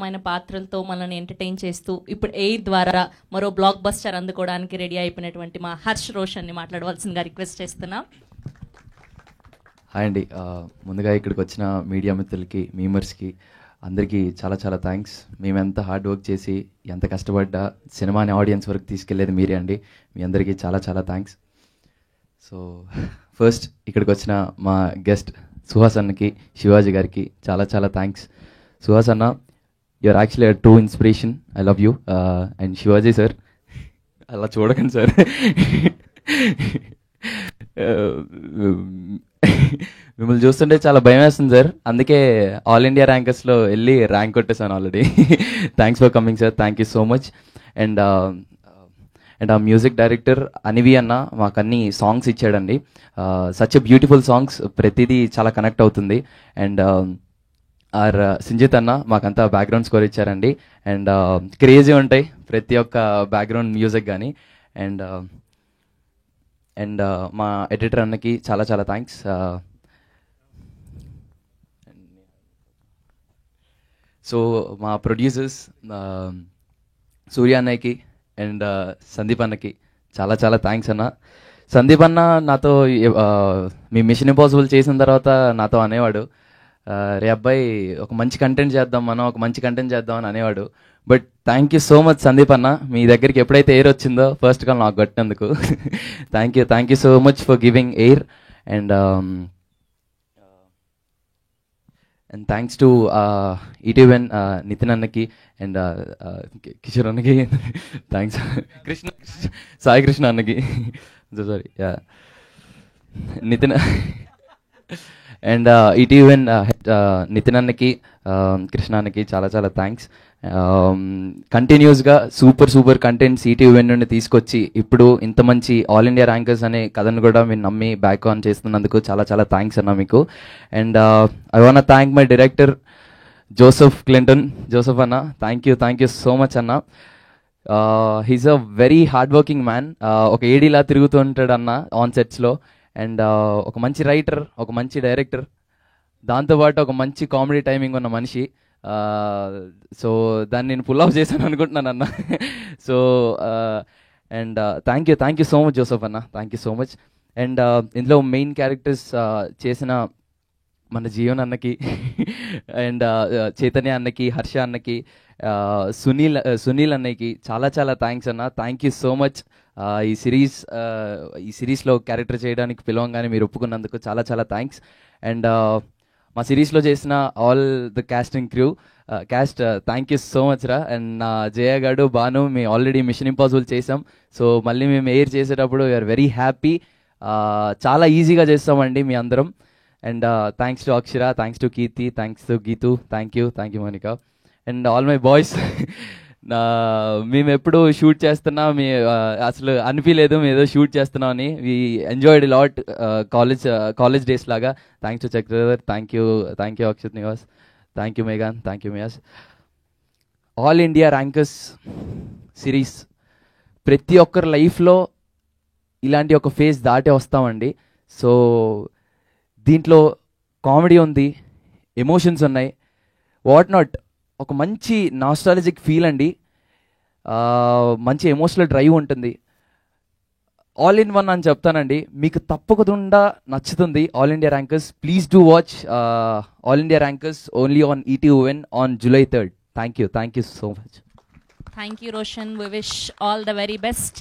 రకమైన పాత్రలతో మనల్ని ఎంటర్టైన్ చేస్తూ ఇప్పుడు ఎయిర్ ద్వారా మరో బ్లాక్ బస్టర్ అందుకోవడానికి రెడీ అయిపోయినటువంటి మా హర్ష్ రోషన్ని మాట్లాడవలసిందిగా రిక్వెస్ట్ చేస్తున్నాం. హాయ్ అండి, ముందుగా ఇక్కడికి వచ్చిన మీడియా మిత్రులకి, మీమర్స్కి అందరికీ చాలా చాలా థ్యాంక్స్. మేము ఎంత హార్డ్ వర్క్ చేసి ఎంత కష్టపడ్డా సినిమాని ఆడియన్స్ వరకు తీసుకెళ్లేది మీరే అండి. మీ అందరికీ చాలా చాలా థ్యాంక్స్. సో ఫస్ట్ ఇక్కడికి వచ్చిన మా గెస్ట్ సుహాస్ అన్నకి, శివాజీ గారికి చాలా చాలా థ్యాంక్స్. సుహాస్ అన్న, you're actually a true inspiration. I love you. And Shivaji sir, అలా చూడకండి సార్, మిమ్మల్ని చూస్తుంటే చాలా భయం వేస్తుంది సార్. అందుకే ఆల్ ఇండియా ర్యాంకర్స్లో వెళ్ళి ర్యాంక్ కొట్టేసాను already. Thanks for coming sir, thank you so much. And ఆ మ్యూజిక్ డైరెక్టర్ అనివి అన్న మాకు అన్ని సాంగ్స్ ఇచ్చాడండి. సచ్ ఎ బ్యూటిఫుల్ సాంగ్స్, ప్రతిదీ చాలా కనెక్ట్ అవుతుంది. అండ్ ఆర్ సింజిత్ అన్న మాకంతా బ్యాక్గ్రౌండ్ స్కోర్ ఇచ్చారండి. అండ్ క్రేజీ ఉంటాయి ప్రతి ఒక్క బ్యాక్గ్రౌండ్ మ్యూజిక్ కానీ. అండ్ మా ఎడిటర్ అన్నకి చాలా చాలా థ్యాంక్స్. సో మా ప్రొడ్యూసర్స్ సూర్య అన్నయ్యకి అండ్ సందీప్ అన్నకి చాలా చాలా థ్యాంక్స్ అన్న. సందీప్ అన్న నాతో మీ మిషన్ ఇంపాసిబుల్ చేసిన తర్వాత నాతో అనేవాడు, రే అబ్బాయి ఒక మంచి కంటెంట్ చేద్దాం, మనం ఒక మంచి కంటెంట్ చేద్దాం అని అనేవాడు. But thank you so much Sandeep అన్న, మీ దగ్గరికి ఎప్పుడైతే ఎయిర్ వచ్చిందో ఫస్ట్ కాల్ నాకు కొట్టినందుకు thank you so much for giving air. And thanks to ఈటీవెన్ నితిన్ అన్నకి అండ్ కిషోర్ అన్నకి థ్యాంక్స్. సాయి కృష్ణ అన్నకి సారీ నితిన్ అండ్ ఈటీవెన్ నితిన్ అన్నకి, కృష్ణ అన్నకి చాలా చాలా థ్యాంక్స్. కంటిన్యూస్గా సూపర్ కంటెంట్స్ ఈటీవెన్ నుండి తీసుకొచ్చి ఇప్పుడు ఇంత మంచి ఆల్ ఇండియా ర్యాంకర్స్ అనే కథను కూడా మీరు నమ్మి బ్యాక్ ఆన్ చేస్తున్నందుకు చాలా చాలా థ్యాంక్స్ అన్న మీకు. And I want thank my director Joseph Clinton. Joseph అన్న, థ్యాంక్ యూ సో మచ్ అన్న. He's a very hard working man. ఒక ఏడీలా తిరుగుతూ ఉంటాడు అన్న ఆన్ సెట్స్లో. అండ్ ఒక మంచి రైటర్, ఒక మంచి డైరెక్టర్, దాంతోపాటు ఒక మంచి కామెడీ టైమింగ్ ఉన్న మనిషి. సో దాన్ని నేను పుల్ ఆఫ్ చేశాను అనుకుంటున్నాను అన్న. So and thank you so much Joseph అన్న, thank you so much. And ఇందులో మెయిన్ క్యారెక్టర్స్ చేసిన మన జీవన్ అన్నకి అండ్ చైతన్య అన్నకి, హర్ష అన్నకి, సునీల్ అన్నకి చాలా చాలా థ్యాంక్స్ అన్న. Thank you so much. ఈ సిరీస్లో క్యారెక్టర్ చేయడానికి పిలవంగానే మీరు ఒప్పుకున్నందుకు చాలా చాలా థ్యాంక్స్. అండ్ మా సిరీస్లో చేసిన all the casting crew cast, thank you so much రా. అండ్ నా జయ గాడు, భాను, మేము ఆల్రెడీ మిషన్ ఇంపాసిబుల్ చేసాం. సో మళ్ళీ మేము ఎయిర్ చేసేటప్పుడు వీఆర్ వెరీ హ్యాపీ. చాలా ఈజీగా చేస్తామండి మీ అందరం. And thanks to Akshara, thanks to Keerthi, thanks to Geethu, thank you Monica. And all my boys, మేము ఎప్పుడు షూట్ చేస్తున్నా అసలు అనిపించలేదు మేము ఏదో షూట్ చేస్తున్నామని. We enjoyed lot college days లాగా. Thanks to Chakradhar, thank you Akshat Nivas, thank you మేఘాన్, thank you Miyas. All India rankers series ప్రతి ఒక్కరి లైఫ్లో ఇలాంటి ఒక ఫేజ్ దాటే వస్తామండి. సో దీంట్లో కామెడీ ఉంది, ఎమోషన్స్ ఉన్నాయి, వాట్ నాట్, ఒక మంచి నాస్టాలజిక్ ఫీల్ అండి, మంచి ఎమోషనల్ డ్రైవ్ ఉంటుంది. ఆల్ ఇన్ వన్ అని చెప్తానండి, మీకు తప్పకుండా నచ్చుతుంది all India rankers. Please do watch all India rankers only on ETVN on July 3rd. Thank you so much. Thank you Roshan, we wish all the very best.